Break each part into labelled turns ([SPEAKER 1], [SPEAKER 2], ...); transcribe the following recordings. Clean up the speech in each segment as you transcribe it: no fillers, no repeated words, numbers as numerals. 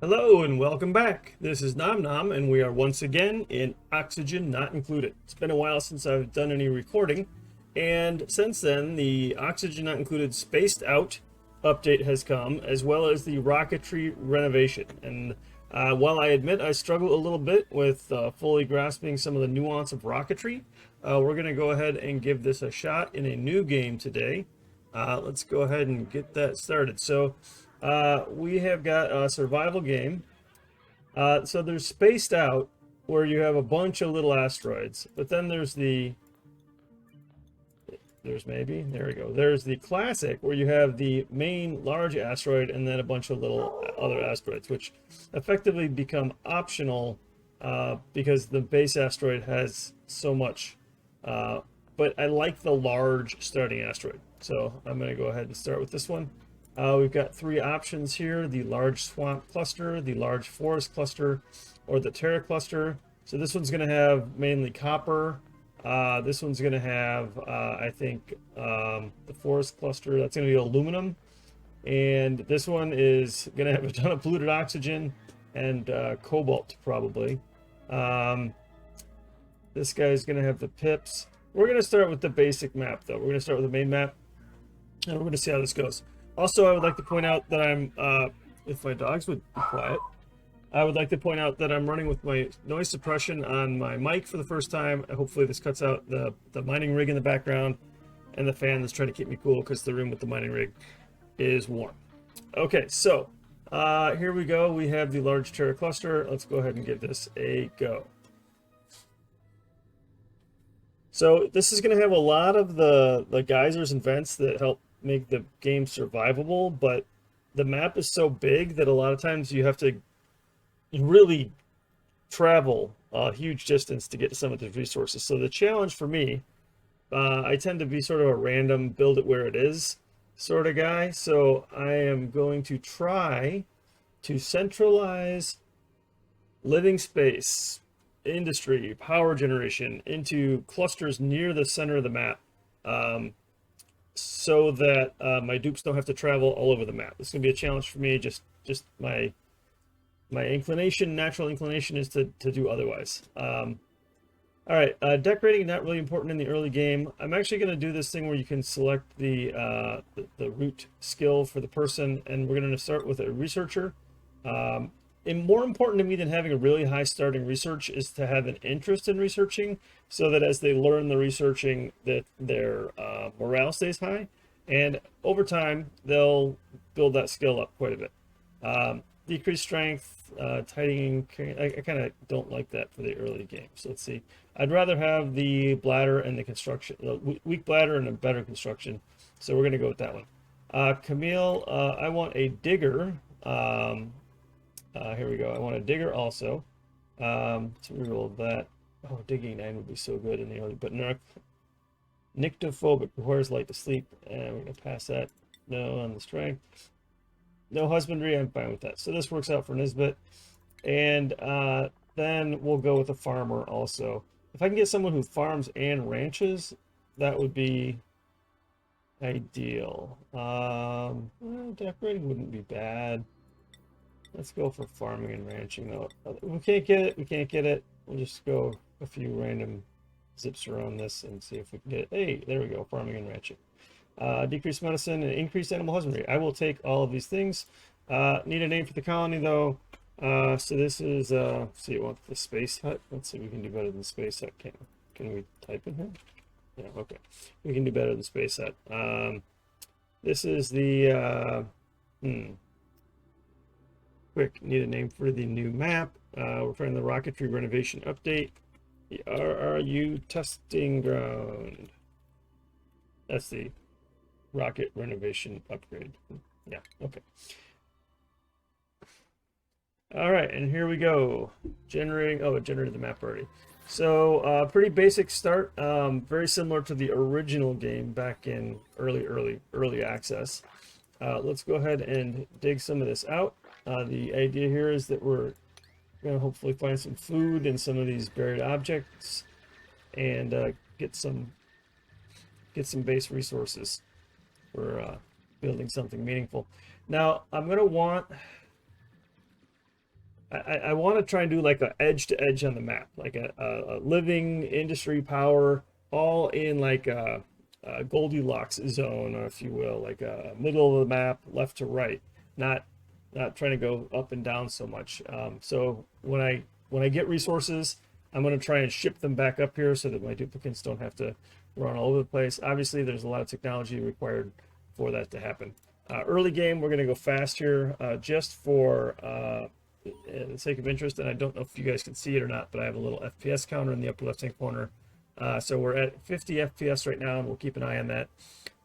[SPEAKER 1] Hello and welcome back. This is Nom Nom, and we are once again in Oxygen Not Included. It's been a while since I've done any recording, and since then, the Oxygen Not Included Spaced Out update has come, as well as the Rocketry Renovation. And while I admit I struggle a little bit with fully grasping some of the nuance of Rocketry, we're going to go ahead and give this a shot in a new game today. Let's go ahead and get that started. We have got a survival game. So there's Spaced Out, where you have a bunch of little asteroids, but then there's the there we go. There's the classic, where you have the main large asteroid and then a bunch of little other asteroids, which effectively become optional because the base asteroid has so much. But I like the large starting asteroid, so I'm going to go ahead and start with this one. We've got three options here: the large swamp cluster, the large forest cluster, or the terra cluster. So this one's going to have mainly copper. This one's going to have, I think, the forest cluster, that's going to be aluminum. And this one is going to have a ton of polluted oxygen and cobalt, probably. This guy's going to have the pips. We're going to start with the basic map, though. We're going to start with the main map, and we're going to see how this goes. Also, I would like to point out that I'm, if my dogs would be quiet, I would like to point out that I'm running with my noise suppression on my mic for the first time. Hopefully this cuts out the mining rig in the background and the fan that's trying to keep me cool because the room with the mining rig is warm. Okay, so here we go. We have the large terra cluster. Let's go ahead and give this a go. So this is going to have a lot of the geysers and vents that help make the game survivable, but the map is so big that a lot of times you have to really travel a huge distance to get to some of these resources. So the challenge for me, I tend to be sort of a random build it where it is sort of guy. So I am going to try to centralize living space, industry, power generation into clusters near the center of the map. So that my dupes don't have to travel all over the map. This is going to be a challenge for me. Just my inclination, natural inclination, is to do otherwise. All right, decorating, not really important in the early game. I'm actually going to do this thing where you can select the root skill for the person, and we're going to start with a researcher. And more important to me than having a really high starting research is to have an interest in researching, so that as they learn the researching, that their morale stays high, and over time they'll build that skill up quite a bit. Decreased strength, tightening. I kind of don't like that for the early game. So let's see. I'd rather have the bladder and the construction, weak bladder and a better construction. So we're going to go with that one. Camille, I want a digger. Here we go. I want a digger also. So reroll that. Oh, digging 9 would be so good in the early, but nyctophobic requires light to sleep, and we're going to pass that. No on the strength. No husbandry, I'm fine with that. So this works out for Nisbet. And then we'll go with a farmer also. If I can get someone who farms and ranches, that would be ideal. Decorating wouldn't be bad. Let's go for farming and ranching, though. If we can't get it, we can't get it. We'll just go a few random zips around this and see if we can get it. Hey, there we go, farming and ranching. Decreased medicine and increased animal husbandry. I will take all of these things. Need a name for the colony, though. So this is, see, you want the space hut? Let's see if we can do better than space hut. Can we type in here? Yeah, okay. We can do better than space hut. This is the, quick, need a name for the new map. We're trying the Rocketry Renovation update. The RRU testing ground. That's the rocket renovation upgrade. Yeah, okay. All right, and here we go. Generating, oh, it generated the map already. So pretty basic start, very similar to the original game back in early access. Let's go ahead and dig some of this out. The idea here is that we're going to hopefully find some food in some of these buried objects and get some base resources for, building something meaningful. Now, I'm going to want I want to try and do like a edge to edge on the map, like a living industry power, all in like a Goldilocks zone, or if you will, like a middle of the map, left to right, not trying to go up and down so much. So when I get resources, I'm going to try and ship them back up here so that my duplicates don't have to run all over the place. Obviously, there's a lot of technology required for that to happen. Early game, we're going to go fast here, just for the sake of interest, and I don't know if you guys can see it or not, but I have a little FPS counter in the upper left-hand corner. So we're at 50 FPS right now, and we'll keep an eye on that.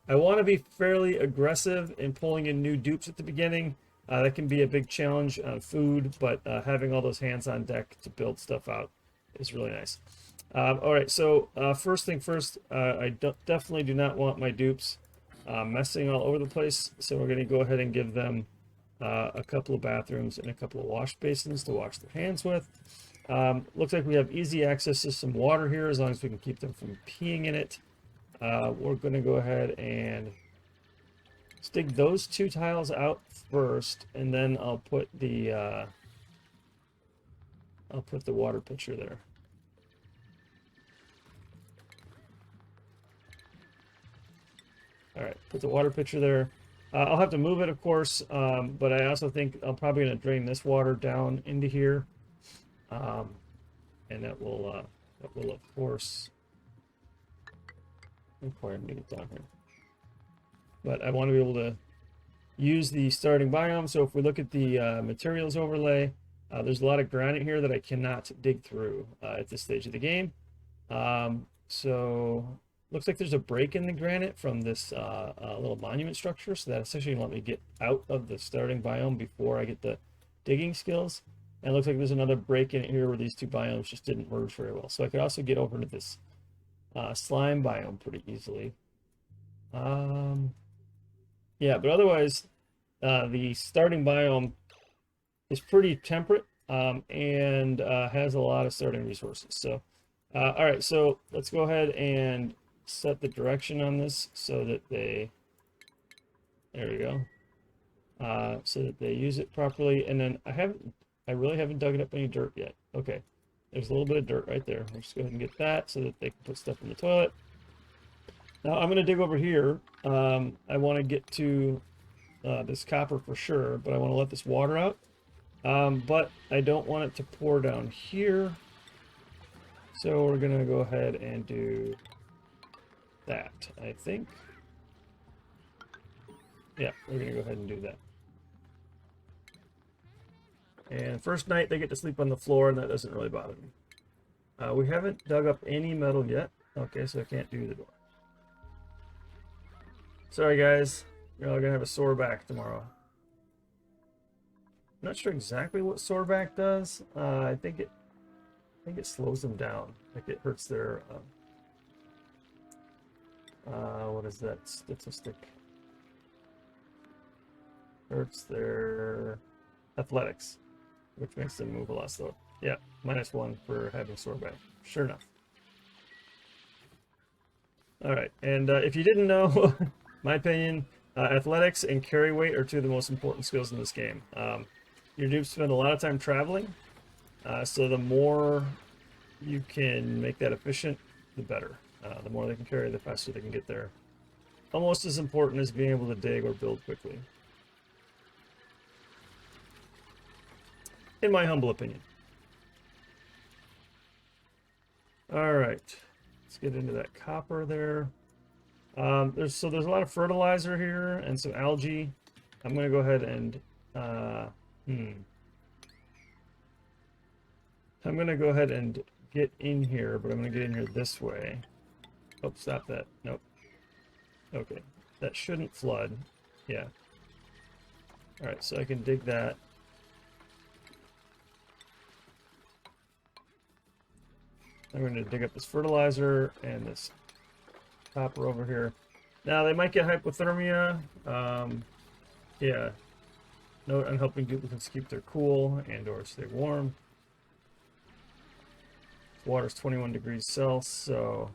[SPEAKER 1] I want to be fairly aggressive in pulling in new dupes at the beginning. That can be a big challenge on food, but having all those hands on deck to build stuff out is really nice. All right, so first thing first, I definitely do not want my dupes messing all over the place, so we're going to go ahead and give them a couple of bathrooms and a couple of wash basins to wash their hands with. Looks like we have easy access to some water here, as long as we can keep them from peeing in it. We're going to go ahead and stick those two tiles out first, and then I'll put the water pitcher there. All right, put the water pitcher there. I'll have to move it, of course, but I also think I'm probably going to drain this water down into here, and that will, of course, require me to get down here. But I want to be able to use the starting biome. So if we look at the materials overlay, there's a lot of granite here that I cannot dig through at this stage of the game. So looks like there's a break in the granite from this little monument structure, so that essentially let me get out of the starting biome before I get the digging skills. And it looks like there's another break in here where these two biomes just didn't merge very well. So I could also get over to this slime biome pretty easily. Yeah, but otherwise, the starting biome is pretty temperate and has a lot of starting resources. So, all right, so let's go ahead and set the direction on this so that they, there we go, so that they use it properly. And then I really haven't dug up any dirt yet. Okay, there's a little bit of dirt right there. Let's go ahead and get that so that they can put stuff in the toilet. Now I'm going to dig over here. I want to get to this copper for sure, but I want to let this water out. But I don't want it to pour down here. So we're going to go ahead and do that, I think. Yeah, we're going to go ahead and do that. And first night they get to sleep on the floor, and that doesn't really bother me. We haven't dug up any metal yet. Okay, so I can't do the door. Sorry guys, you're all gonna have a sore back tomorrow. I'm not sure exactly what sore back does. I think it slows them down. Like it hurts their what is that statistic? Hurts their athletics, which makes them move a lot slower. Yeah, -1 for having sore back. Sure enough. All right, and if you didn't know, my opinion, athletics and carry weight are two of the most important skills in this game. Your dupes spend a lot of time traveling, so the more you can make that efficient, the better. The more they can carry, the faster they can get there. Almost as important as being able to dig or build quickly, in my humble opinion. All right, let's get into that copper there. There's a lot of fertilizer here and some algae. I'm going to go ahead and I'm going to go ahead and get in here, but I'm going to get in here this way. Oh, stop that. Nope. Okay, that shouldn't flood. Yeah. All right, so I can dig that. I'm going to dig up this fertilizer and this copper over here. Now they might get hypothermia. Yeah. Note on helping duplicates keep their cool and or stay warm. Water's 21 degrees Celsius, so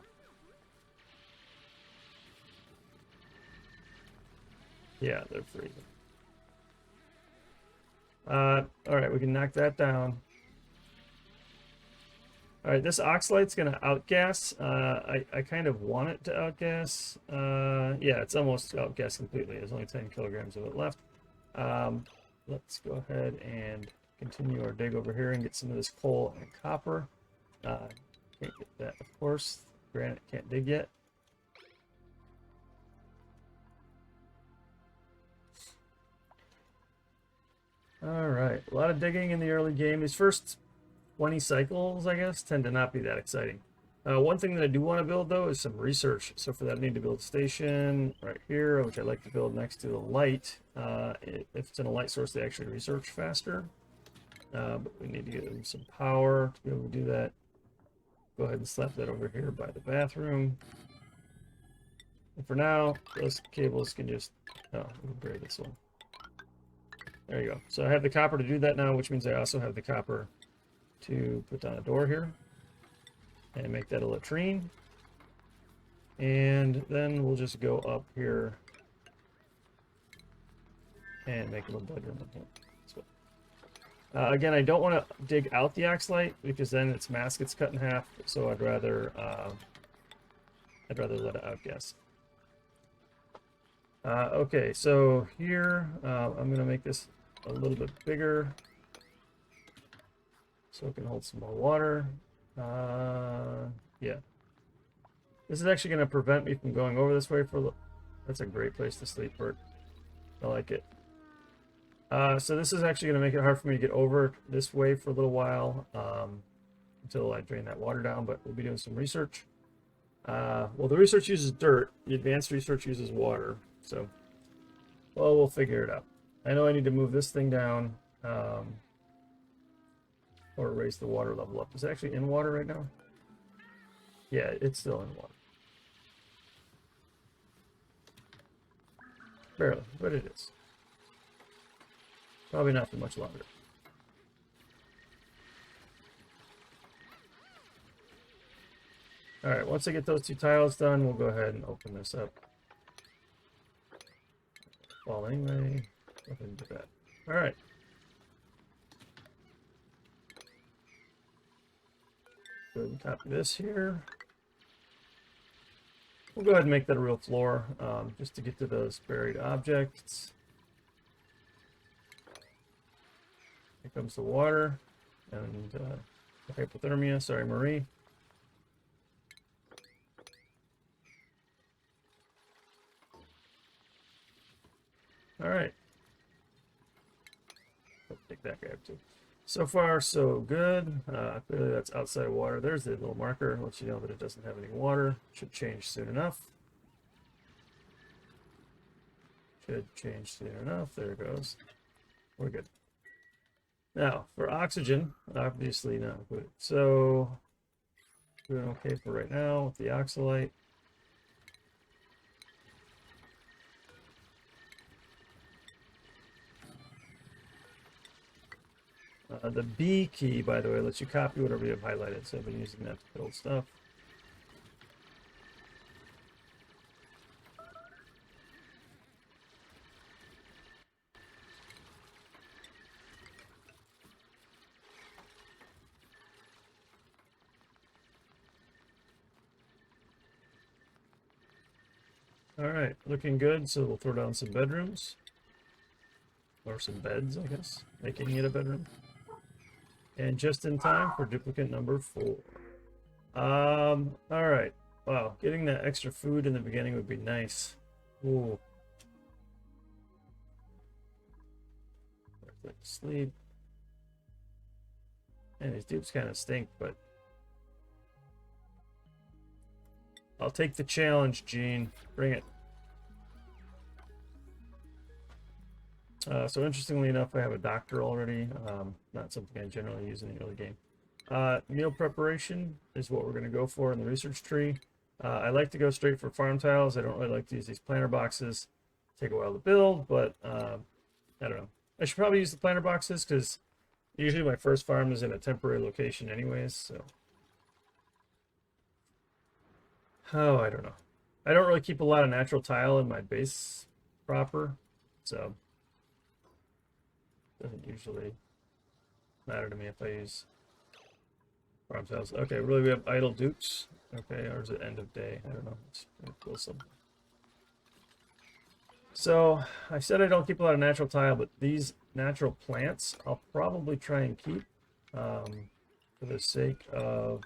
[SPEAKER 1] yeah, they're freezing. All right, we can knock that down. All right, this oxalite's going to outgas. I kind of want it to outgas. Yeah, it's almost outgassed completely. There's only 10 kilograms of it left. Let's go ahead and continue our dig over here and get some of this coal and copper. Can't get that, of course. Granite can't dig yet. All right, a lot of digging in the early game. These first 20 cycles, I guess, tend to not be that exciting. One thing that I do want to build, though, is some research. So for that, I need to build a station right here, which I like to build next to the light. If it's in a light source, they actually research faster. But we need to get them some power to be able to do that. Go ahead and slap that over here by the bathroom. And for now, those cables can just... Oh, we'll bury this one. There you go. So I have the copper to do that now, which means I also have the copper to put down a door here and make that a latrine. And then we'll just go up here and make a little bedroom in here. So, again, I don't want to dig out the oxalite because then its mass gets cut in half. So I'd rather let it outgas. Okay, so here I'm going to make this a little bit bigger so it can hold some more water. Yeah. This is actually going to prevent me from going over this way for a little. That's a great place to sleep, Bert. I like it. So this is actually going to make it hard for me to get over this way for a little while until I drain that water down, but we'll be doing some research. Well, the research uses dirt. The advanced research uses water. So, well, we'll figure it out. I know I need to move this thing down or raise the water level up. Is it actually in water right now? Yeah, it's still in water. Barely, but it is. Probably not for much longer. All right, once I get those two tiles done, we'll go ahead and open this up. Fall anyway. Go ahead and do that. All right. Go ahead and copy this here. We'll go ahead and make that a real floor just to get to those buried objects. Here comes the water and the hypothermia. Sorry, Marie. All right. Take that grab too. So far, so good. Clearly that's outside of water. There's the little marker. Lets you know that it doesn't have any water. Should change soon enough. Should change soon enough. There it goes. We're good. Now, for oxygen, obviously not good. So, doing okay for right now with the oxalite. The B key, by the way, lets you copy whatever you have highlighted. So I've been using that to build stuff. All right, looking good. So we'll throw down some bedrooms. Or some beds, I guess. Making it a bedroom. And just in time for duplicate number 4. All right. Wow, getting that extra food in the beginning would be nice. Ooh. Sleep. And these dupes kind of stink, but I'll take the challenge, Gene. Bring it. So interestingly enough, I have a doctor already. Not something I generally use in the early game. Meal preparation is what we're going to go for in the research tree. I like to go straight for farm tiles. I don't really like to use these planter boxes. Take a while to build, but I don't know. I should probably use the planter boxes because usually my first farm is in a temporary location anyways. So, oh, I don't know. I don't really keep a lot of natural tile in my base proper, so Doesn't usually matter to me if I use farm tiles. Okay, really, we have idle dupes. Okay, or is it end of day? I don't know. Let's pull something. So I said I don't keep a lot of natural tile, but these natural plants I'll probably try and keep for the sake of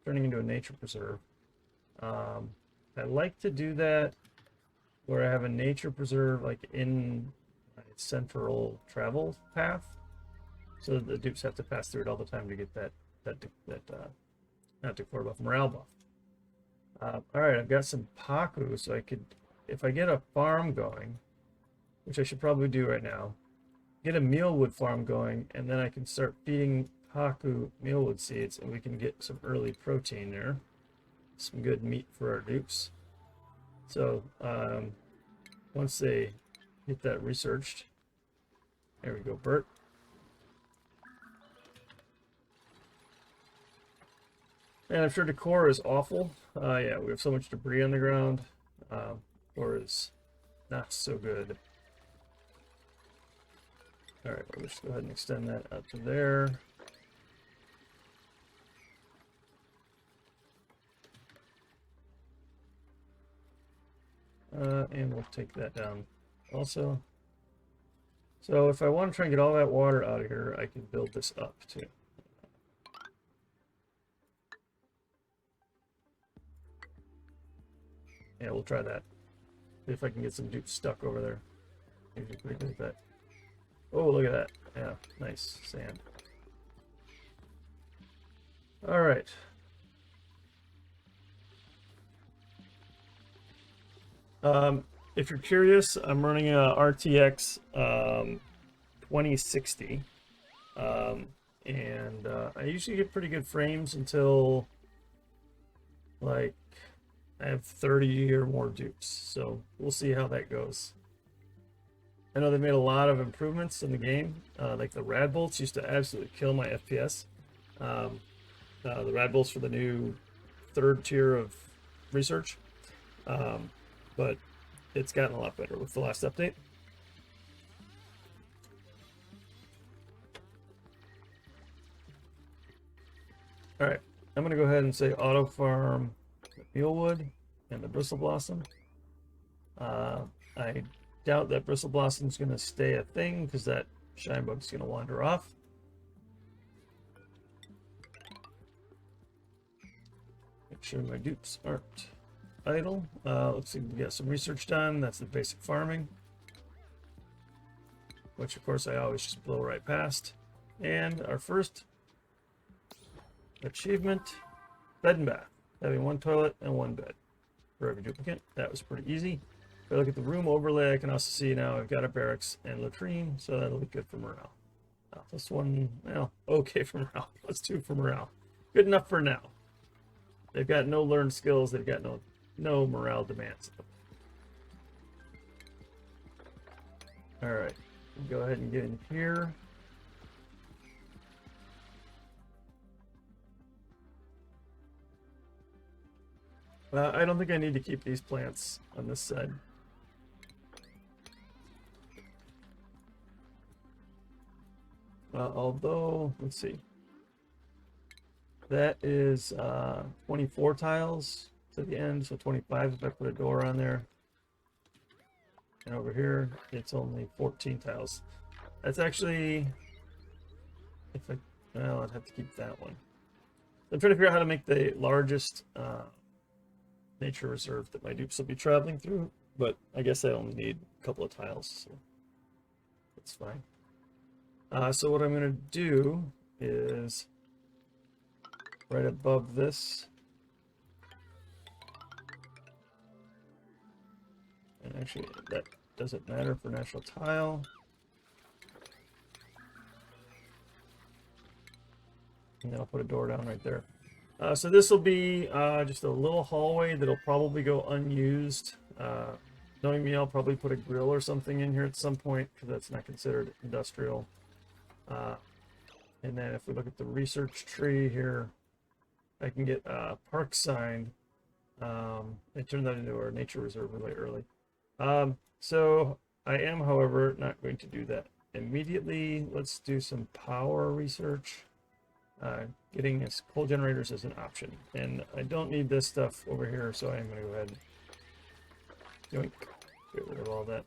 [SPEAKER 1] turning into a nature preserve. I like to do that where I have a nature preserve like in my central travel path, so that the dupes have to pass through it all the time to get that not decor buff, morale buff. All right, I've got some Paku, so I could, if I get a farm going, which I should probably do right now, get a mealwood farm going, and then I can start feeding Paku mealwood seeds, and we can get some early protein there, some good meat for our dupes. So once they get that researched, there we go, Bert. And I'm sure decor is awful. Yeah, we have so much debris on the ground. Decor is not so good. All right, we'll just go ahead and extend that out to there. And we'll take that down also. So if I want to try and get all that water out of here, I can build this up too. Yeah, we'll try that. See if I can get some dupes stuck over there. Maybe pretty good at that. Oh, look at that. Yeah, nice sand. All right. If you're curious, I'm running a RTX 2060. And I usually get pretty good frames until like I have 30 or more dupes, so we'll see how that goes. I know they made a lot of improvements in the game. Like the rad bolts used to absolutely kill my FPS. The rad bolts for the new 3rd tier of research, but it's gotten a lot better with the last update. All right, I'm gonna go ahead and say auto farm mealwood and the bristle blossom. I doubt that bristle blossom is going to stay a thing because that shine bug is going to wander off. Make sure my dupes aren't idle. Let's see, we got some research done. That's the basic farming, which of course I always just blow right past. And our first achievement, bed and bath. Having 1 toilet and 1 bed for every duplicate. That was pretty easy. If I look at the room overlay, I can also see now I've got a barracks and latrine, so that'll be good for morale. +1, well, okay for morale. +2 for morale. Good enough for now. They've got no learned skills. They've got no morale demands. All right, go ahead and get in here. I don't think I need to keep these plants on this side. Although, let's see. That is 24 tiles to the end, so 25 if I put a door on there. And over here, it's only 14 tiles. That's actually, well, I'd have to keep that one. I'm trying to figure out how to make the largest nature reserve that my dupes will be traveling through, but I guess I only need a couple of tiles, so that's fine. So what I'm going to do is right above this, and actually that doesn't matter for natural tile, and then I'll put a door down right there. So this will be just a little hallway that'll probably go unused. Knowing me, I'll probably put a grill or something in here at some point because that's not considered industrial. And then if we look at the research tree here, I can get a park sign and turn that into our nature reserve really early. So I am, however, not going to do that immediately. Let's do some power research. Getting coal generators is an option. And I don't need this stuff over here, so I'm going to go ahead and yoink, get rid of all that.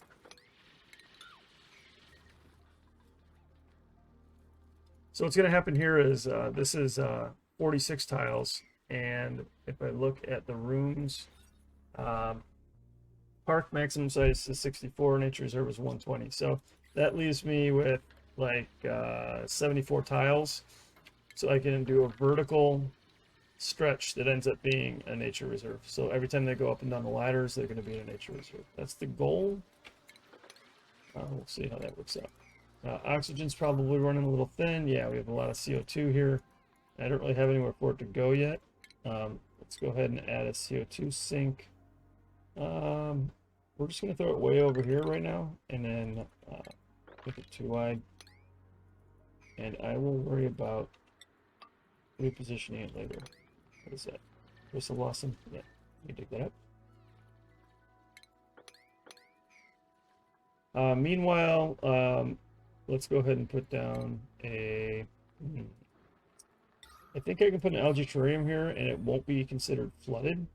[SPEAKER 1] So what's going to happen here is this is 46 tiles, and if I look at the rooms, park maximum size is 64, nature reserve is 120. So that leaves me with like 74 tiles. So I can do a vertical stretch that ends up being a nature reserve. So every time they go up and down the ladders, they're going to be in a nature reserve. That's the goal. We'll see how that works out. Oxygen's probably running a little thin. Yeah, we have a lot of CO2 here. I don't really have anywhere for it to go yet. Let's go ahead and add a Co2 sink. We're just going to throw it way over here right now, and then make it too wide. And I will worry about repositioning it later. What is that? Crystal blossom? Yeah, let me dig that up. Meanwhile, let's go ahead and put down a... I think I can put an algae terrarium here, and it won't be considered flooded.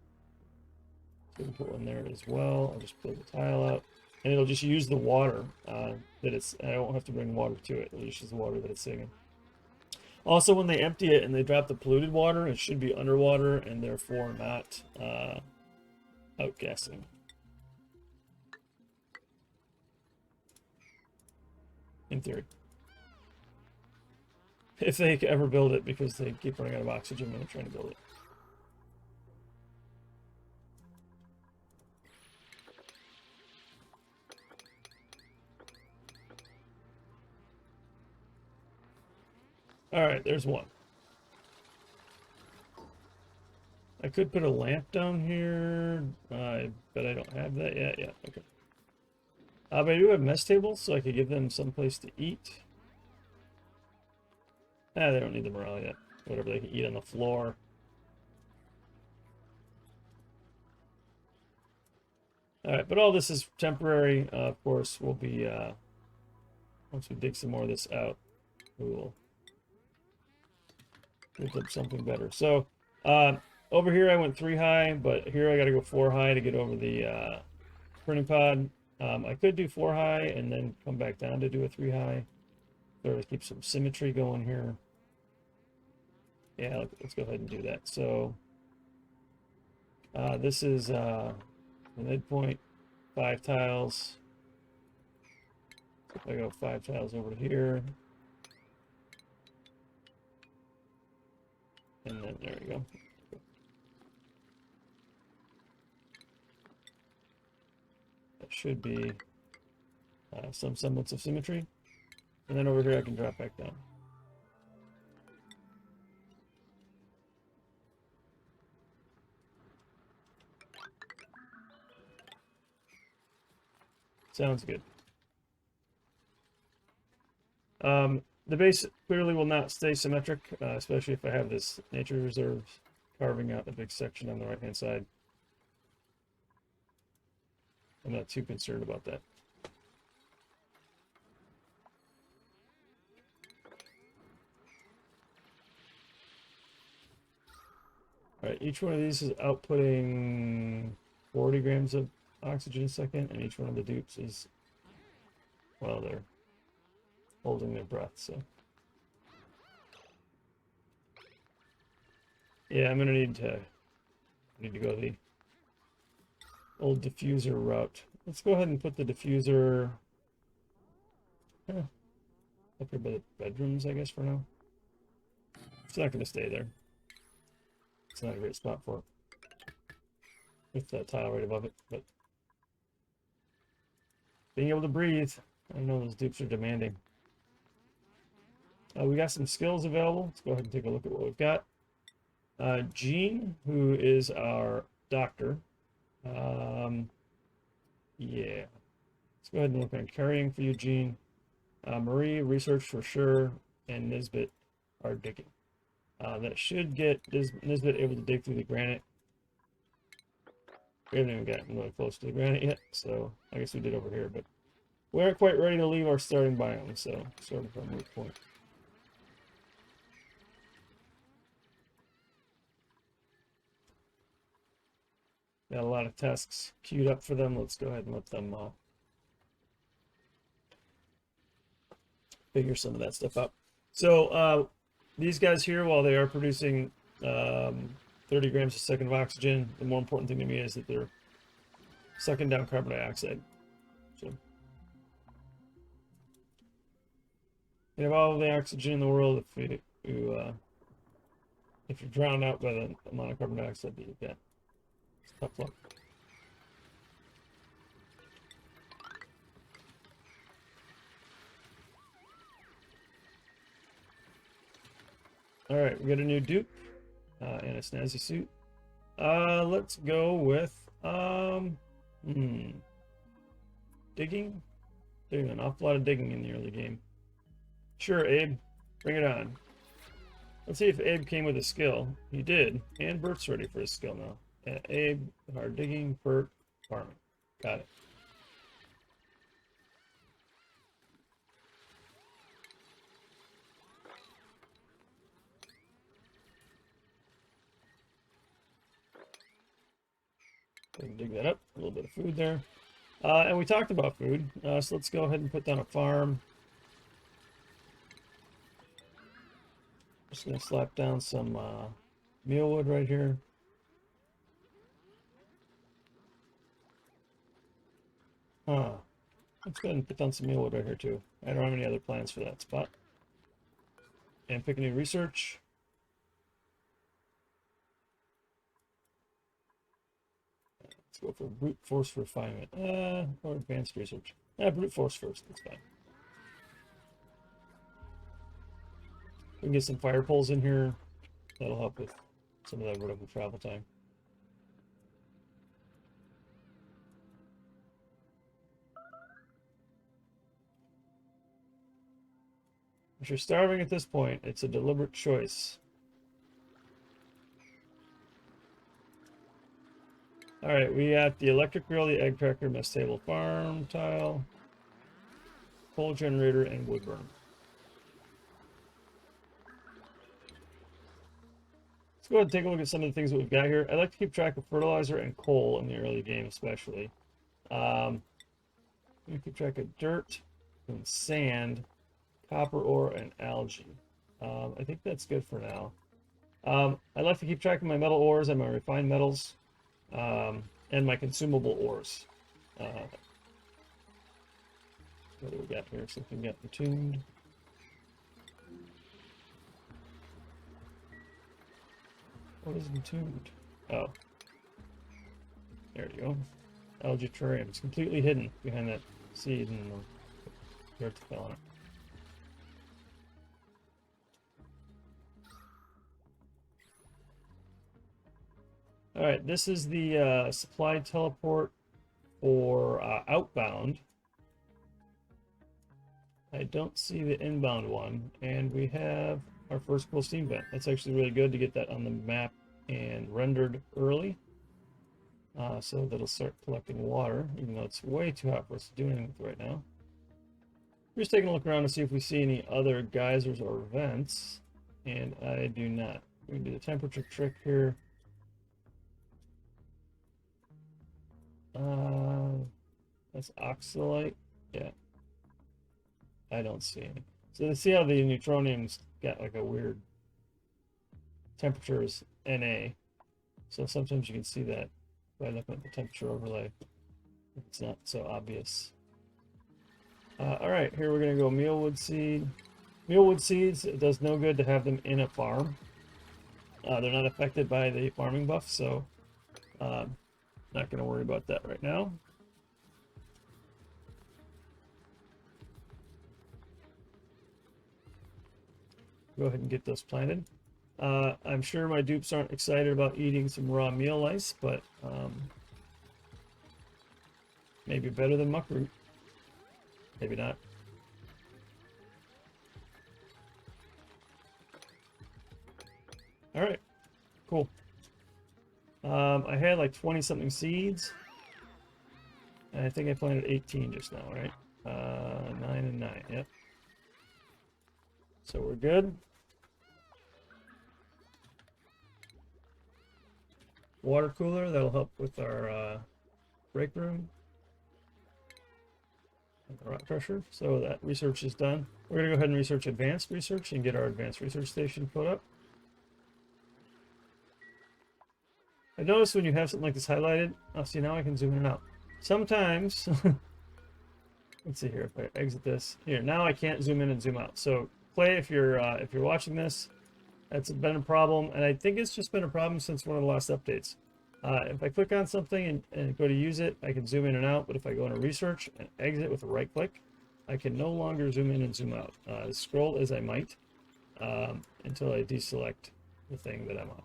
[SPEAKER 1] So we can put one there as well. I'll just pull the tile out, and it'll just use the water that it's... I won't have to bring water to it. It'll just use the water that it's saving. Also, when they empty it and they drop the polluted water, it should be underwater and therefore not outgassing. In theory. If they ever build it, because they keep running out of oxygen when they're trying to build it. Alright, there's one. I could put a lamp down here, but I don't have that yet. Yeah, okay. But I do have mess tables, so I could give them some place to eat. They don't need the morale yet. Whatever, they can eat on the floor. Alright, but all this is temporary. Of course, we'll be, once we dig some more of this out, we will build up something better. So, over here I went 3 high, but here I gotta go 4 high to get over the printing pod. I could do 4 high and then come back down to do a 3 high. Sort of keep some symmetry going here. Yeah, let's go ahead and do that. So, this is the midpoint, 5 tiles. So if I go 5 tiles over here. And then there we go. That should be some semblance of symmetry. And then over here I can drop back down. Sounds good. The base clearly will not stay symmetric, especially if I have this nature reserve carving out a big section on the right-hand side. I'm not too concerned about that. All right, each one of these is outputting 40 grams of oxygen a second, and each one of the dupes is, well, they're holding their breath, so. Yeah, I'm gonna need to go the old diffuser route. Let's go ahead and put the diffuser up here by the bedrooms, I guess, for now. It's not gonna stay there. It's not a great spot for it. With that tile right above it, but being able to breathe, I know those dupes are demanding. We got some skills available. Let's go ahead and take a look at what we've got. Jean, who is our doctor. Yeah. Let's go ahead and look on carrying for you, Jean. Marie, research for sure, and Nisbet are digging. That should get Nisbet able to dig through the granite. We haven't even gotten really close to the granite yet, so I guess we did over here, but We aren't quite ready to leave our starting biome, so sort of a moot point. Got a lot of tasks queued up for them. Let's go ahead and let them figure some of that stuff out. So these guys here, while they are producing 30 grams a second of oxygen, the more important thing to me is that they're sucking down carbon dioxide. So you have all the oxygen in the world if you're drowned out by the amount of carbon dioxide that you get. It's tough luck. All right, we got a new dupe and a snazzy suit. Let's go with digging. Doing an awful lot of digging in the early game. Sure, Abe, bring it on. Let's see if Abe came with a skill. He did, and Bert's ready for his skill now. Abe, hard digging, Bert, farming. Got it. Dig that up. A little bit of food there. And we talked about food, so let's go ahead and put down a farm. Just going to slap down some mealwood right here. Let's go ahead and put down some mealwood right here too. I don't have any other plans for that spot. And pick a new research. Let's go for brute force refinement. Or advanced research. Brute force first. That's fine. We can get some fire poles in here. That'll help with some of that vertical travel time. If you're starving at this point, it's a deliberate choice. Alright, we got the electric grill, the egg cracker, mess table, farm tile, coal generator, and wood burn. Let's go ahead and take a look at some of the things that we've got here. I like to keep track of fertilizer and coal in the early game, especially. We keep track of dirt and sand, copper ore, and algae. I think that's good for now. I like to keep track of my metal ores and my refined metals, and my consumable ores. What do we got here? Something got entombed. What is entombed? Oh. There you go. Algae terrarium. It's completely hidden behind that seed and the dirt that fell on it. Alright, this is the supply teleport for outbound. I don't see the inbound one, and we have our first cool steam vent. That's actually really good to get that on the map and rendered early, so that'll start collecting water, even though it's way too hot for us to do anything with right now. We're just taking a look around to see if we see any other geysers or vents, and I do not. We can do the temperature trick here. That's oxalite. Yeah. I don't see any. So see how the neutronium's got like a weird temperature is Na. So sometimes you can see that by looking at the temperature overlay. It's not so obvious. Alright, here we're going to go mealwood seed. Mealwood seeds, it does no good to have them in a farm. They're not affected by the farming buff, so not going to worry about that right now. Go ahead and get those planted. I'm sure my dupes aren't excited about eating some raw meal ice, but maybe better than muckroot. Maybe not. All right, cool. I had like 20 something seeds, and I think I planted 18 just now, right? 9 and 9, yep. So we're good. Water cooler, that'll help with our break room. And the rock crusher. So that research is done. We're going to go ahead and research advanced research and get our advanced research station put up. I noticed when you have something like this highlighted, oh, see, now I can zoom in and out. Sometimes, let's see here, if I exit this, here, now I can't zoom in and zoom out. So play, if you're watching this, that's been a problem, and I think it's just been a problem since one of the last updates. If I click on something and go to use it, I can zoom in and out, but if I go into research and exit with a right click, I can no longer zoom in and zoom out. Scroll as I might until I deselect the thing that I'm on.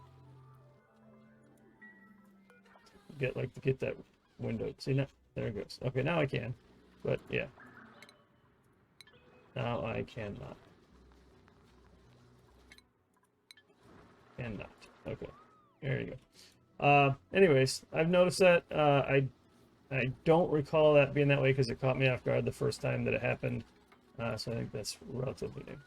[SPEAKER 1] Get that window. See, now, there it goes. Okay, now I can, but yeah. Now I cannot. Cannot. Okay, there you go. Anyways, I've noticed that I don't recall that being that way because it caught me off guard the first time that it happened. So I think that's relatively new.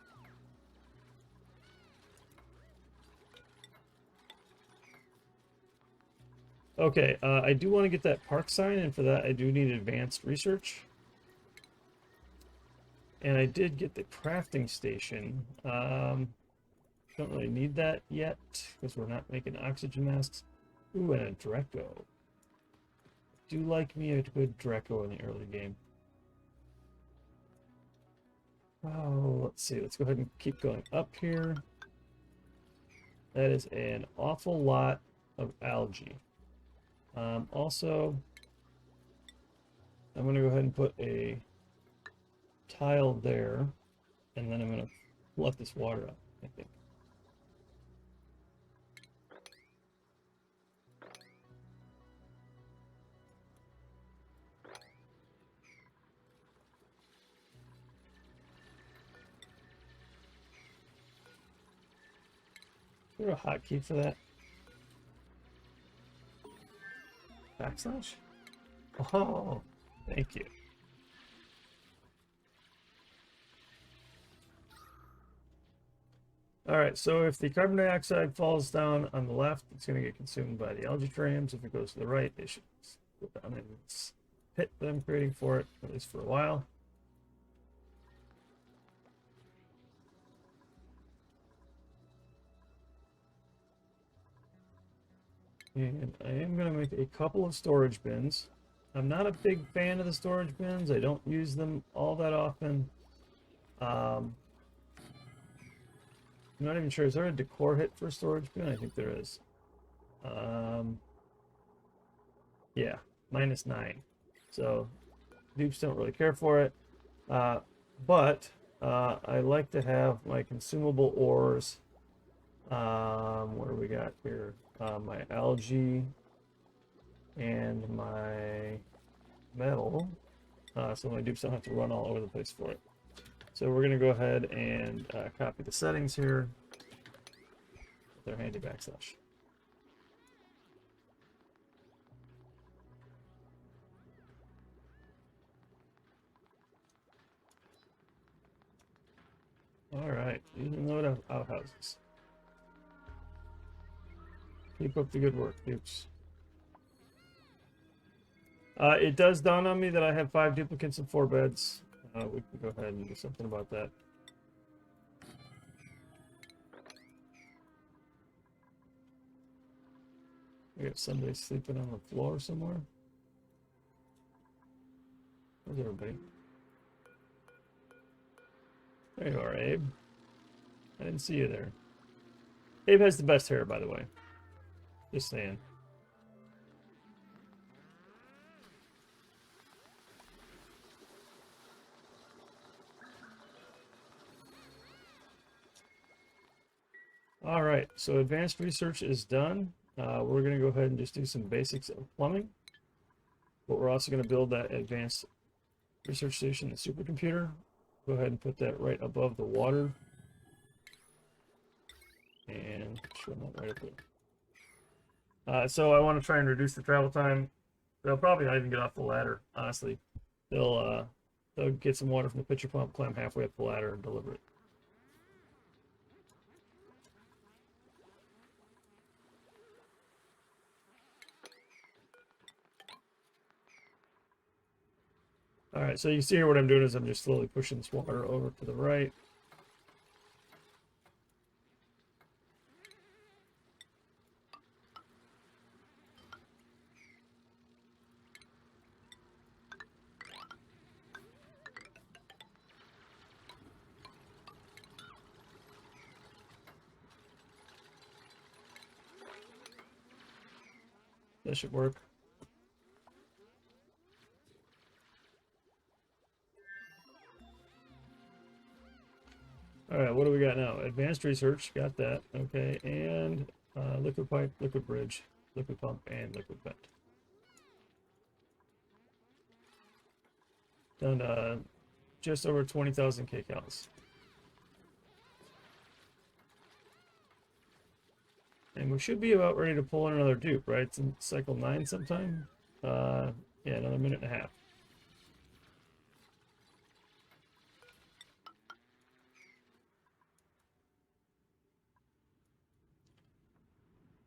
[SPEAKER 1] Okay, I do want to get that park sign, and for that I do need advanced research. And I did get the crafting station. Don't really need that yet because we're not making oxygen masks. Ooh, and a Dreco. Do like me a good Dreco in the early game. Oh, let's see. Let's go ahead and keep going up here. That is an awful lot of algae. Also, I'm going to go ahead and put a tile there, and then I'm going to let this water up, I think. Is there a hotkey for that? Backslash? Oh, thank you. All right, so if the carbon dioxide falls down on the left, it's going to get consumed by the algae frames. If it goes to the right, it should go down in its pit that I'm creating for it, at least for a while. And I am going to make a couple of storage bins. I'm not a big fan of the storage bins. I don't use them all that often. I'm not even sure. Is there a decor hit for a storage bin? I think there is. Yeah, -9. So dupes don't really care for it. But I like to have my consumable ores. What do we got here? My algae and my metal. So my dupes don't have to run all over the place for it. So we're going to go ahead and copy the settings here with our handy backslash. All right, even load of outhouses. Keep up the good work, dupes. It does dawn on me that I have 5 duplicates and 4 beds. We can go ahead and do something about that. We got somebody sleeping on the floor somewhere. Where's everybody? There you are, Abe. I didn't see you there. Abe has the best hair, by the way. Just saying. All right, so advanced research is done. We're going to go ahead and just do some basics of plumbing. But we're also going to build that advanced research station, the supercomputer. Go ahead and put that right above the water. And show that right up there. So I want to try and reduce the travel time. They'll probably not even get off the ladder, honestly. They'll they'll get some water from the pitcher pump, climb halfway up the ladder, and deliver it. All right, so you see here what I'm doing is I'm just slowly pushing this water over to the right. That should work. All right, what do we got now? Advanced research, got that. Okay, and liquid pipe, liquid bridge, liquid pump, and liquid vent. Done just over 20,000 kcals. And we should be about ready to pull in another dupe, right? It's in cycle 9 sometime. Yeah, another minute and a half.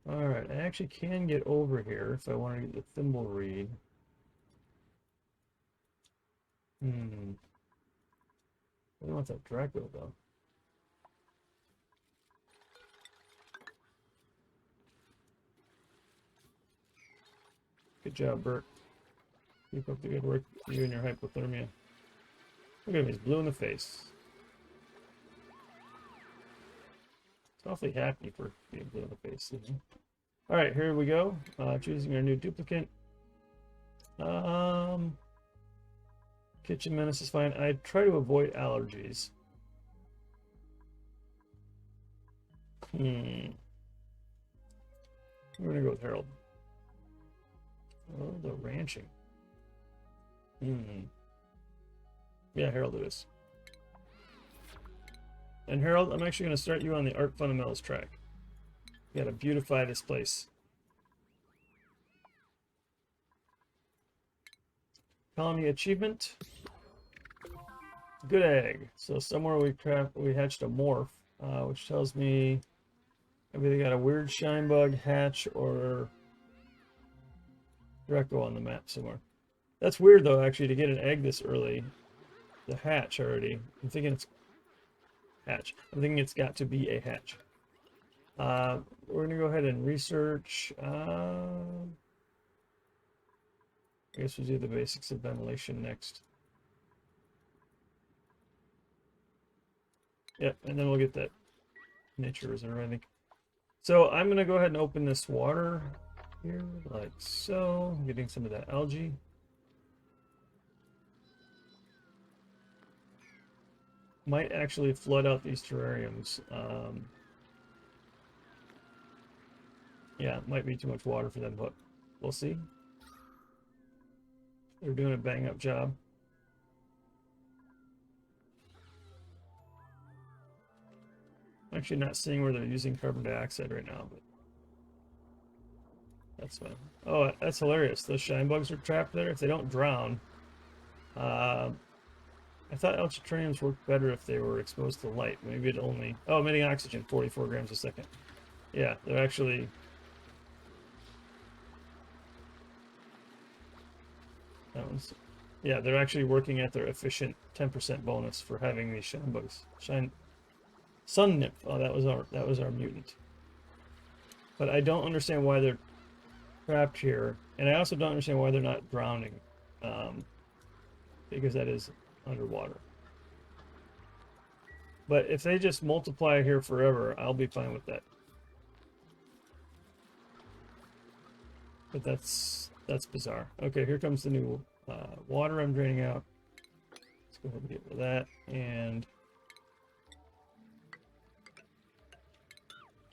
[SPEAKER 1] All right, I actually can get over here if I want to get the thimble read. I don't want that Draco though. Good job, Bert. Keep up the good work, you and your hypothermia. Look at him, he's blue in the face. It's awfully happy for being blue in the face, isn't he? All right, here we go. Choosing our new duplicate. Kitchen menace is fine. I try to avoid allergies. We're gonna go with Harold. Oh, the ranching. Yeah, Harold it is. And Harold, I'm actually going to start you on the art fundamentals track. You got to beautify this place. Colony achievement. Good egg. So somewhere we hatched a morph, which tells me maybe they got a weird shine bug, hatch, or Draco on the map somewhere. That's weird though, actually, to get an egg this early. The hatch already. I'm thinking it's hatch. I'm thinking it's got to be a hatch. We're gonna go ahead and research. I guess we'll do the basics of ventilation next. Yep, and then we'll get that nature reserve, I think. So I'm gonna go ahead and open this water here, like so. I'm getting some of that algae. Might actually flood out these terrariums. Yeah, it might be too much water for them, but we'll see. They're doing a bang-up job. I'm actually not seeing where they're using carbon dioxide right now, but that's fine. Oh, that's hilarious. Those shine bugs are trapped there. If they don't drown, I thought alcitroniums worked better if they were exposed to light. Maybe it only... Oh, emitting oxygen, 44 grams a second. Yeah, they're actually... That one's... Yeah, they're actually working at their efficient 10% bonus for having these shine bugs. Sun nymph. Oh, that was our mutant. But I don't understand why they're trapped here, and I also don't understand why they're not drowning, because that is underwater. But if they just multiply here forever, I'll be fine with that. But that's bizarre. Okay, here comes the new water I'm draining out. Let's go ahead and get rid of that, and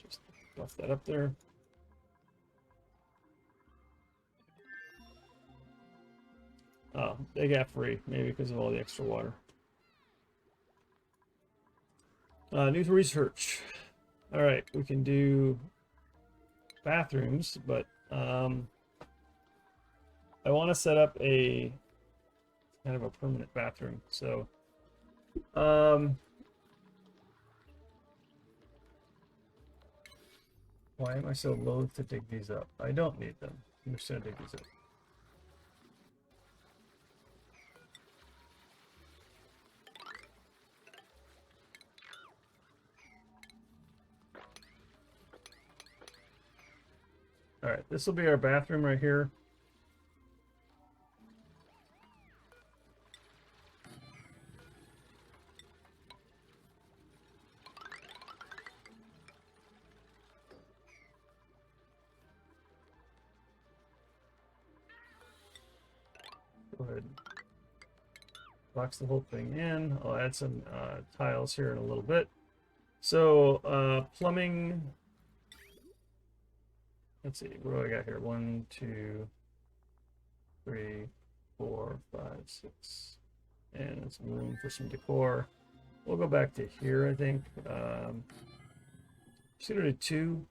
[SPEAKER 1] just buff that up there. Oh, they got free, maybe because of all the extra water. New research. All right, we can do bathrooms, but I want to set up a kind of a permanent bathroom. So, why am I so loath to dig these up? I don't need them. I'm just gonna dig these up. All right, this will be our bathroom right here. Go ahead. Box the whole thing in. I'll add some tiles here in a little bit. So, plumbing. Let's see, what do I got here? 1, 2, 3, 4, 5, 6. And some room for some decor. We'll go back to here, I think. Just gonna do 2.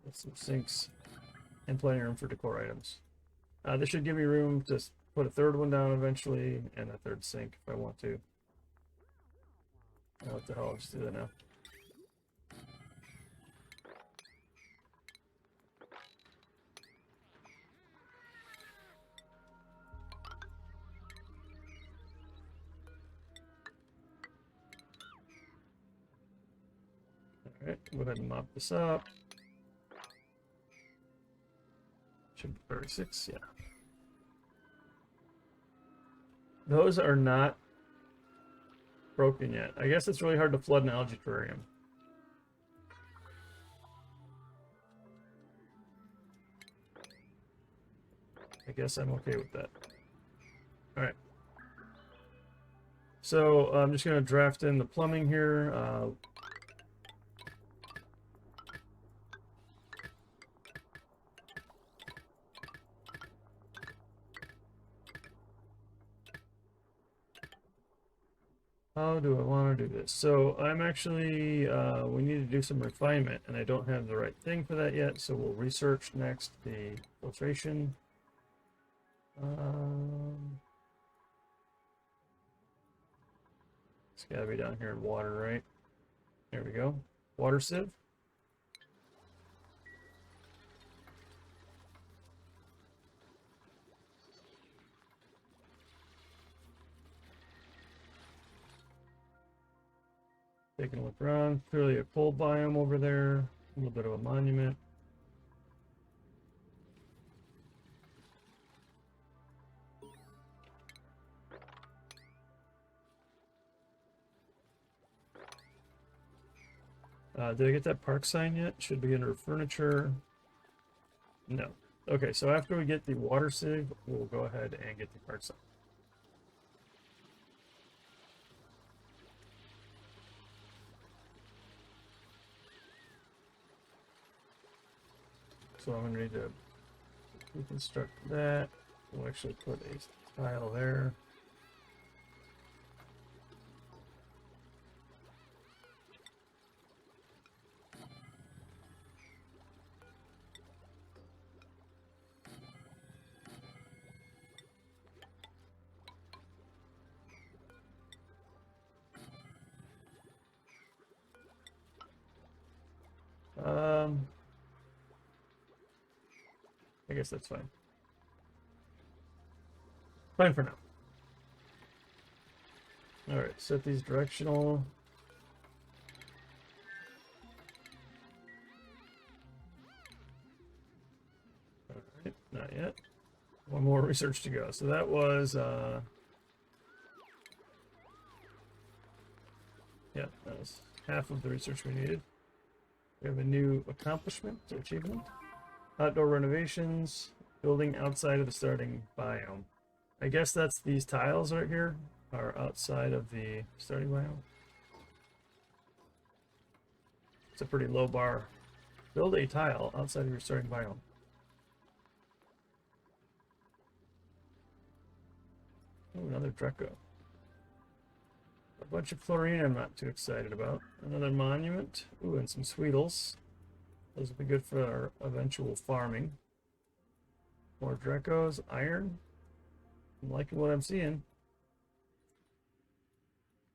[SPEAKER 1] With some sinks and plenty of room for decor items. This should give me room to put a third one down eventually, and a third sink if I want to. Oh, what the hell, I'll just do that now. Alright, go ahead and mop this up. Should be 36, yeah. Those are not broken yet. I guess it's really hard to flood an algae terrarium. I guess I'm okay with that. Alright. So I'm just going to draft in the plumbing here. How do I want to do this? So I'm actually, we need to do some refinement, and I don't have the right thing for that yet, so we'll research next the filtration. It's got to be down here in water, right? There we go. Water sieve. Taking a look around, clearly a cold biome over there, a little bit of a monument. Did I get that park sign yet? Should be under furniture. No. Okay, so after we get the water sieve, we'll go ahead and get the park sign. So I'm going to need to reconstruct that. We'll actually put a tile there. I guess that's fine. Fine for now. All right, set these directional. All right, not yet. One more research to go. So that was, yeah, that was half of the research we needed. We have a new accomplishment or achievement. Outdoor renovations, building outside of the starting biome. I guess that's these tiles right here are outside of the starting biome. It's a pretty low bar. Build a tile outside of your starting biome. Oh, another Draco. A bunch of chlorine I'm not too excited about. Another monument. Ooh, and some Sweetles. Those will be good for our eventual farming. More Dracos, iron. I'm liking what I'm seeing.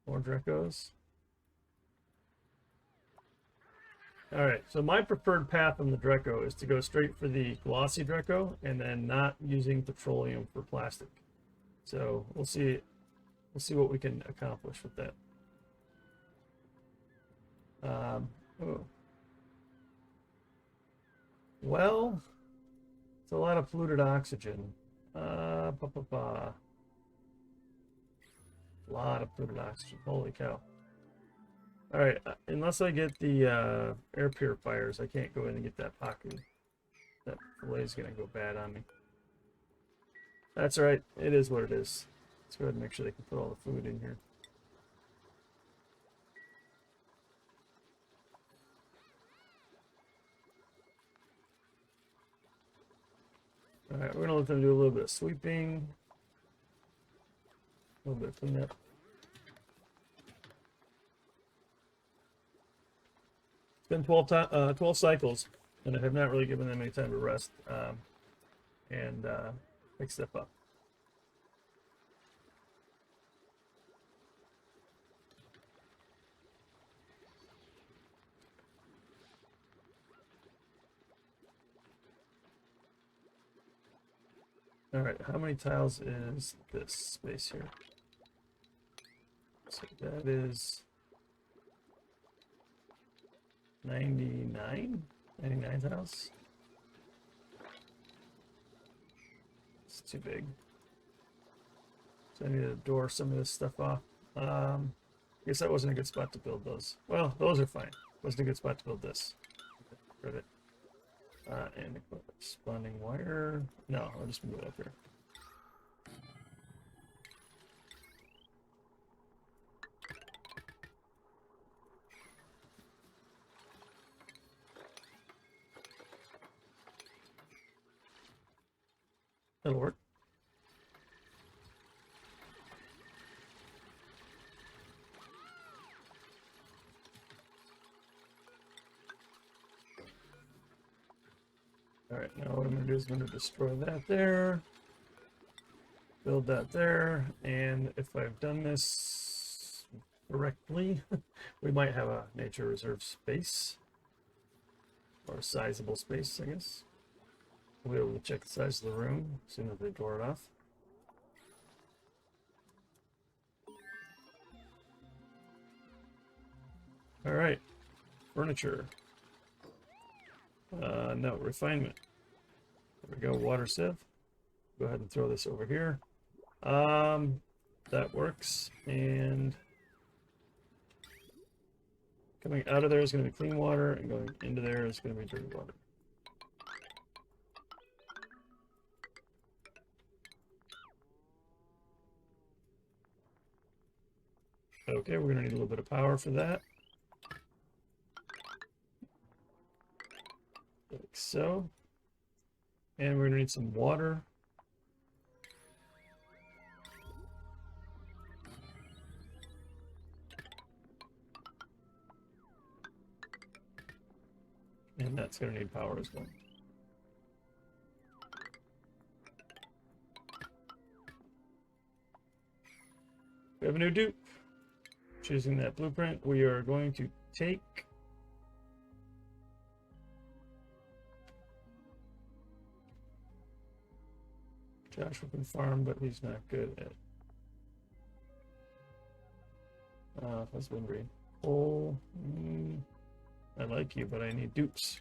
[SPEAKER 1] More Dracos. Alright, so my preferred path on the Draco is to go straight for the glossy Draco and then not using petroleum for plastic. So we'll see what we can accomplish with that. Oh. Well, it's a lot of polluted oxygen. A lot of polluted oxygen. Holy cow. Alright, unless I get the air purifiers, I can't go in and get that Paku. That fillet is going to go bad on me. That's alright. It is what it is. Let's go ahead and make sure they can put all the food in here. Alright, we're going to let them do a little bit of sweeping. A little bit of cleanup. It's been 12 cycles, and I have not really given them any time to rest and pick stuff up. Alright, how many tiles is this space here? So that is 99 tiles. It's too big. So I need to door some of this stuff off. I guess that wasn't a good spot to build those. Well, those are fine. Wasn't a good spot to build this. Credit. And spawning wire. No, I'll just move it up here. That'll work. Alright, now what I'm going to do is I'm going to destroy that there. Build that there. And if I've done this correctly, we might have a nature reserve space. Or a sizable space, I guess. We'll be able to check the size of the room as soon as they door it off. Alright. Furniture. No, refinement. There we go, water sieve. Go ahead and throw this over here. That works. And coming out of there is going to be clean water, and going into there is going to be dirty water. Okay, we're going to need a little bit of power for that. Like so. And we're going to need some water. And that's going to need power as well. We have a new dupe. Choosing that blueprint, we are going to take Joshua can farm, but he's not good at husbandry. Oh, I like you, but I need dupes.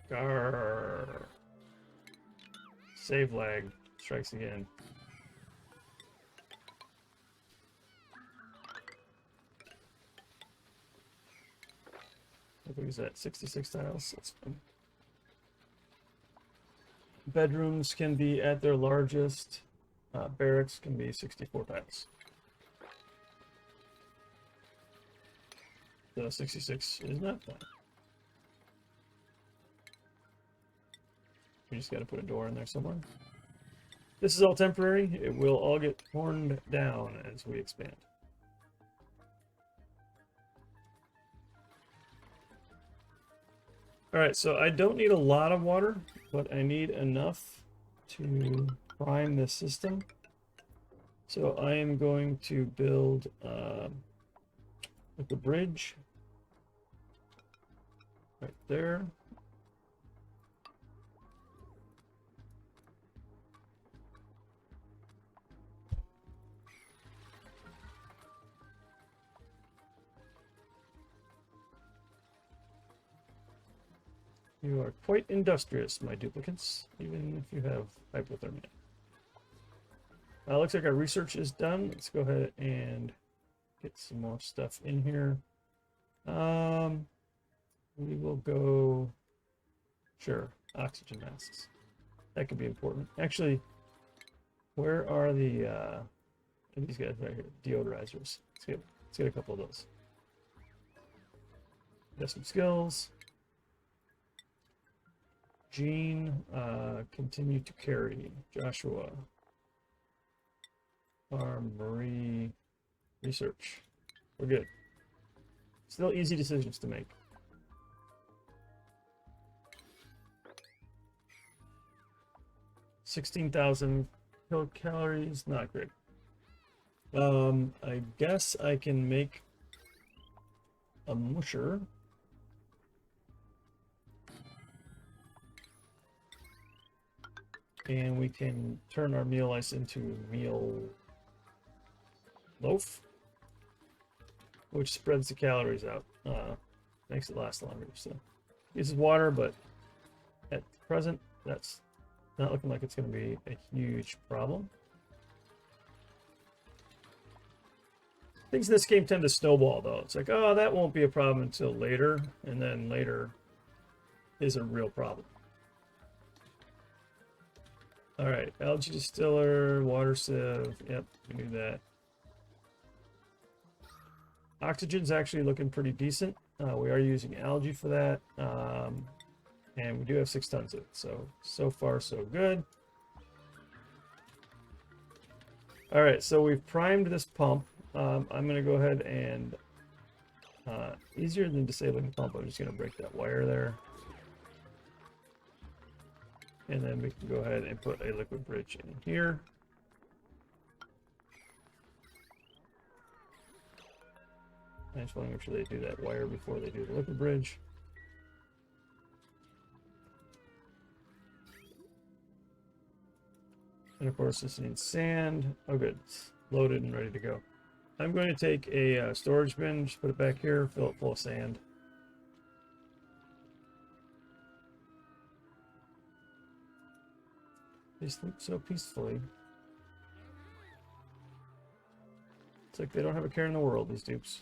[SPEAKER 1] Grrr. Save lag strikes again. What is that? 66 tiles. That's fine. Bedrooms can be at their largest. Barracks can be 64 tiles. So 66 is not fine. We just got to put a door in there somewhere. This is all temporary. It will all get torn down as we expand. All right, so I don't need a lot of water, but I need enough to prime this system. So I am going to build like a bridge right there. You are quite industrious, my duplicates, even if you have hypothermia. Looks like our research is done. Let's go ahead and get some more stuff in here. We will go, sure, oxygen masks. That could be important. Actually, where are these guys right here? Deodorizers. Let's get a couple of those. Got some skills. Gene, continue to carry. Joshua. Farm, Marie, research. We're good. Still easy decisions to make. $16,000 kilocalories, not great. I guess I can make a musher. And we can turn our meal ice into meal loaf, which spreads the calories out. Makes it last longer. So uses water, but at present, that's not looking like it's going to be a huge problem. Things in this game tend to snowball, though. It's like, oh, that won't be a problem until later, and then later is a real problem. All right, algae distiller, water sieve. Yep, we knew that. Oxygen's actually looking pretty decent. We are using algae for that. And we do have 6 tons of it. So far, so good. All right, so we've primed this pump. I'm going to go ahead and, easier than disabling the pump, I'm just going to break that wire there. And then we can go ahead and put a liquid bridge in here. I just want to make sure they do that wire before they do the liquid bridge. And of course this needs sand. Oh good, it's loaded and ready to go. I'm going to take a storage bin, just put it back here, fill it full of sand. They sleep so peacefully. It's like they don't have a care in the world, these dupes.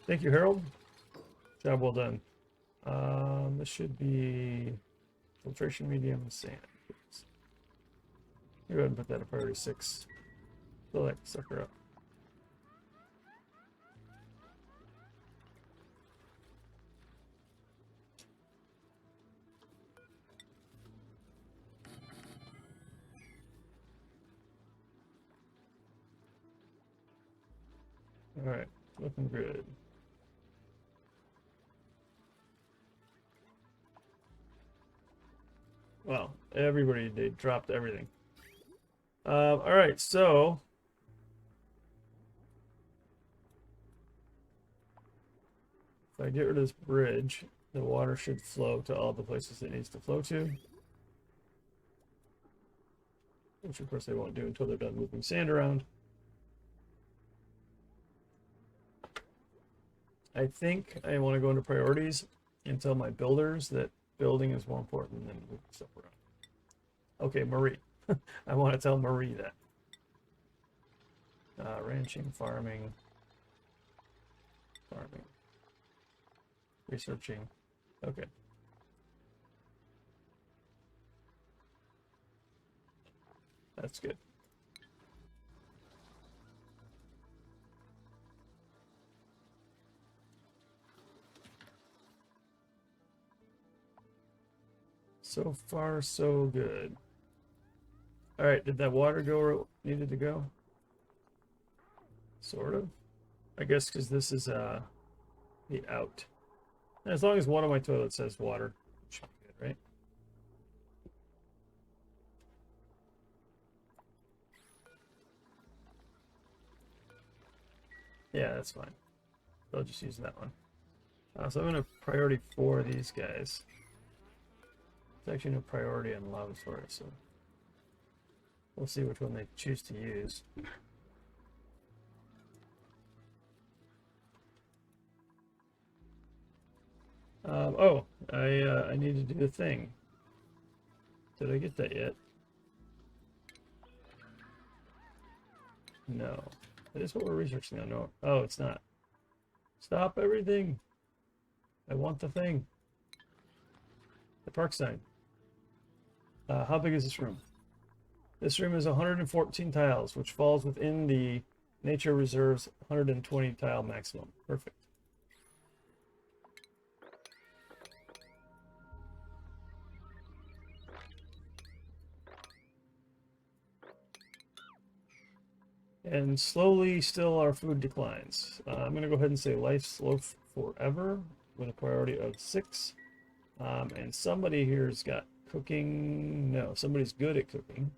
[SPEAKER 1] Thank you, Harold. Job well done. This should be filtration medium sand. Go ahead and put that at priority 6. Fill that sucker up. All right, looking good. Wow, everybody, they dropped everything. All right, so if I get rid of this bridge, the water should flow to all the places it needs to flow to. Which of course they won't do until they're done moving sand around. I think I want to go into priorities and tell my builders that building is more important than moving stuff around. Okay, Marie. I want to tell Marie that. Ranching, farming, researching. Okay. That's good. So far, so good. All right, did that water go where it needed to go? Sort of. I guess because this is the out. As long as one of my toilets says water, it should be good, right? Yeah, that's fine. I'll just use that one. So I'm going to priority 4 these guys. There's actually no priority on lava source, so we'll see which one they choose to use. Oh, I need to do the thing. Did I get that yet? No. That is what we're researching now. No. Oh, it's not. Stop everything. I want the thing. The park sign. How big is this room? This room is 114 tiles, which falls within the Nature Reserve's 120 tile maximum. Perfect. And slowly, still, our food declines. I'm going to go ahead and say life slow forever with a priority of 6. And somebody here's got cooking. No, somebody's good at cooking.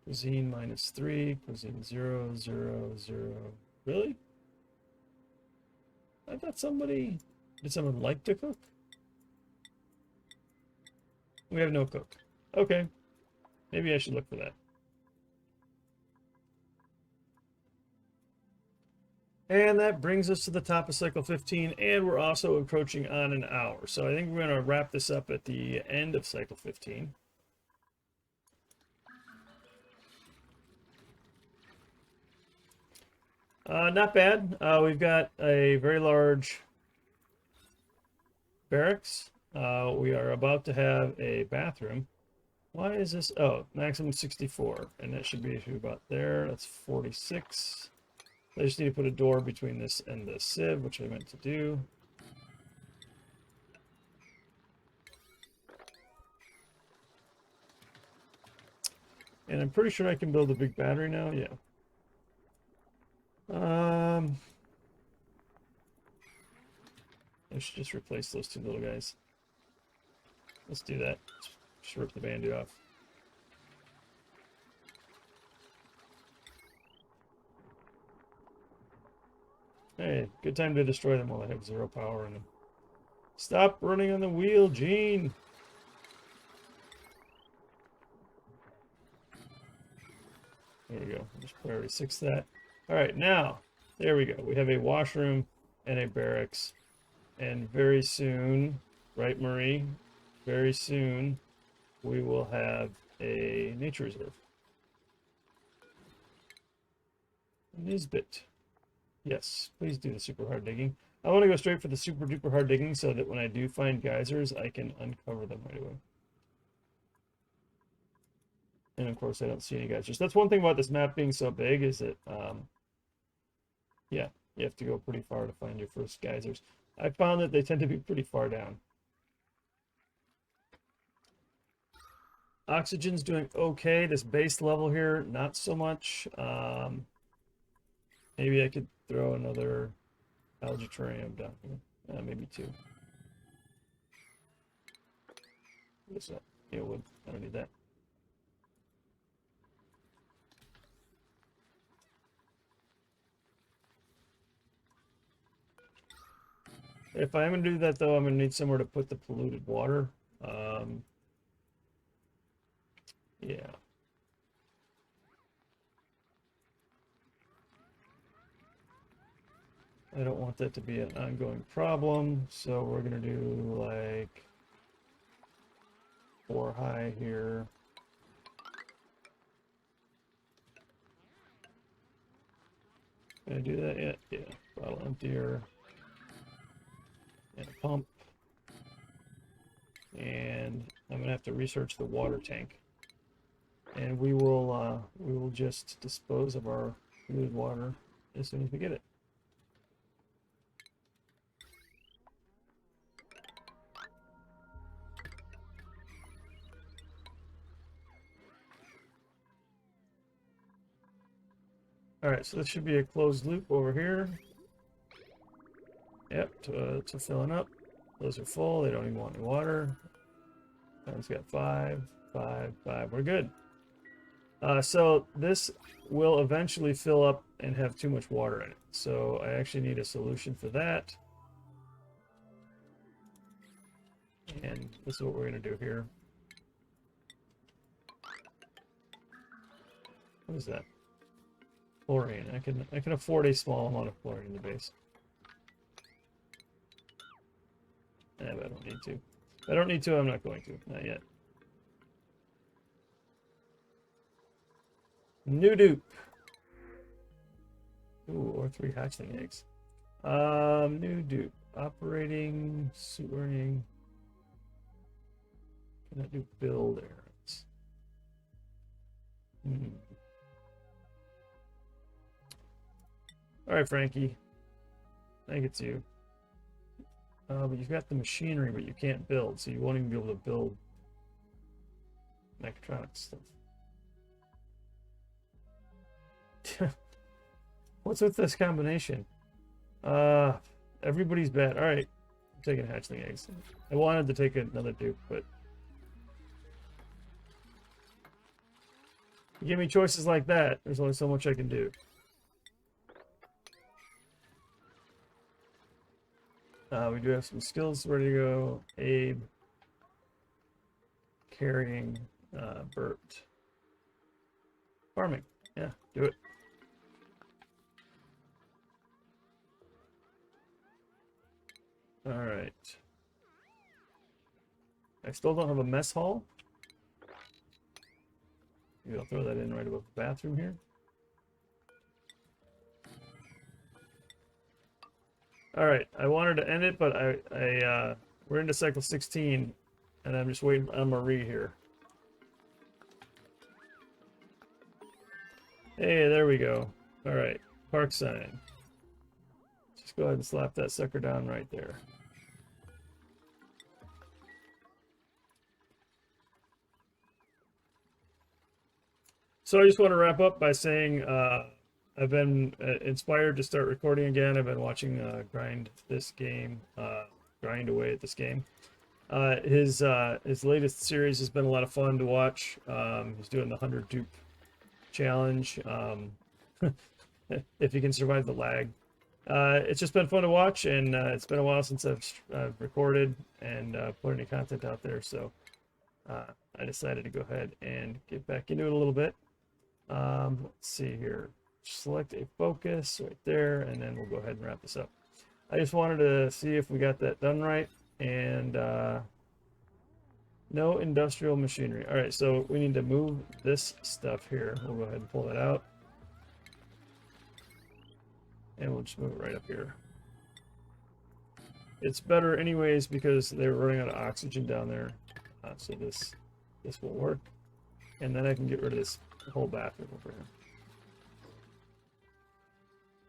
[SPEAKER 1] Cuisine -3, cuisine 0, 0, 0. Really? I thought somebody... Did someone like to cook? We have no cook. Okay. Maybe I should look for that. And that brings us to the top of cycle 15, and we're also encroaching on an hour. So I think we're going to wrap this up at the end of cycle 15. Not bad. We've got a very large barracks. We are about to have a bathroom. Why is this? Oh, maximum 64, and that should be about there. That's 46. I just need to put a door between this and the sieve, which I meant to do. And I'm pretty sure I can build a big battery now. Yeah. I should just replace those 2 little guys. Let's do that. Just rip the Band-Aid off. Hey, good time to destroy them while I have 0 power in them. Stop running on the wheel, Gene! There we go. Just priority 6 that. Alright, now, there we go. We have a washroom and a barracks. And very soon, right, Marie? Very soon, we will have a nature reserve. Nisbet. Yes, please do the super hard digging. I want to go straight for the super duper hard digging so that when I do find geysers, I can uncover them right away. And of course, I don't see any geysers. That's one thing about this map being so big is that, yeah, you have to go pretty far to find your first geysers. I found that they tend to be pretty far down. Oxygen's doing okay. This base level here, not so much. Maybe I could throw another algae-terrarium down here. Maybe 2. What's that? Yeah, wood. I don't need that. If I'm going to do that, though, I'm going to need somewhere to put the polluted water. Yeah. I don't want that to be an ongoing problem, so we're going to do like 4 high here. Can I do that yet? Yeah. Bottle emptier. And a pump. And I'm going to have to research the water tank. And we will just dispose of our polluted water as soon as we get it. All right, so this should be a closed loop over here. Yep, to filling up. Those are full. They don't even want any water. That one's got 5, 5, 5. We're good. So this will eventually fill up and have too much water in it. So I actually need a solution for that. And this is what we're going to do here. What is that? Chlorine. I can afford a small amount of chlorine in the base. But I don't need to. If I don't need to, I'm not going to. Not yet. New dupe. Ooh, or 3 hatchling eggs. New dupe. Operating, suit learning. Can I do build errands? All right, Frankie. I think it's you. But you've got the machinery, but you can't build, so you won't even be able to build mechatronics stuff. What's with this combination? Everybody's bad. All right, I'm taking hatchling eggs. I wanted to take another dupe, but you give me choices like that, there's only so much I can do. We do have some skills ready to go. Abe, carrying, Bert, farming. Yeah, do it. All right. I still don't have a mess hall. Maybe I'll throw that in right above the bathroom here. All right, I wanted to end it, but we're into cycle 16, and I'm just waiting on Marie here. Hey, there we go. All right, park sign. Just go ahead and slap that sucker down right there. So I just want to wrap up by saying I've been inspired to start recording again. I've been watching grind away at this game. His latest series has been a lot of fun to watch. He's doing the 100 dupe challenge. If you can survive the lag, it's just been fun to watch, and it's been a while since I've recorded and put any content out there. So I decided to go ahead and get back into it a little bit. Let's see here. Select a focus right there, and then we'll go ahead and wrap this up. I just wanted to see if we got that done right. And no industrial machinery. All right, so we need to move this stuff here. We'll go ahead and pull that out, and we'll just move it right up here. It's better anyways because they were running out of oxygen down there, so this will work. And then I can get rid of this whole bathroom over here.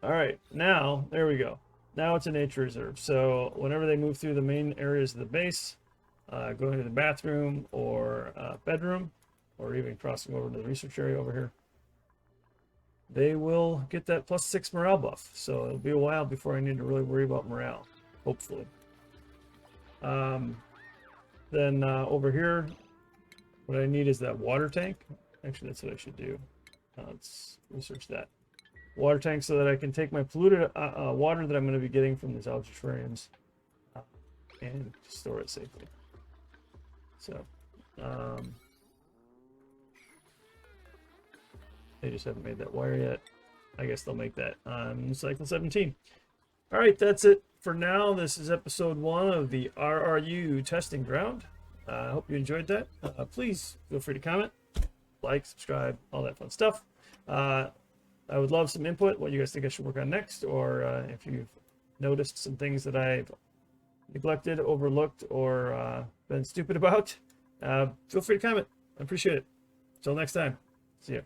[SPEAKER 1] All right, now there we go. Now it's a nature reserve. So whenever they move through the main areas of the base, going to the bathroom or bedroom, or even crossing over to the research area over here, they will get that +6 morale buff. So it'll be a while before I need to really worry about morale, hopefully. Then over here, what I need is that water tank. Actually, that's what I should do. Let's research that. Water tank so that I can take my polluted water that I'm going to be getting from these algae terrariums and store it safely. So, they just haven't made that wire yet. I guess they'll make that on cycle 17. All right, that's it for now. This is episode 1 of the RRU testing ground. I hope you enjoyed that. Please feel free to comment, like, subscribe, all that fun stuff. I would love some input, what you guys think I should work on next, or if you've noticed some things that I've neglected, overlooked, or been stupid about, feel free to comment. I appreciate it. Until next time, see ya.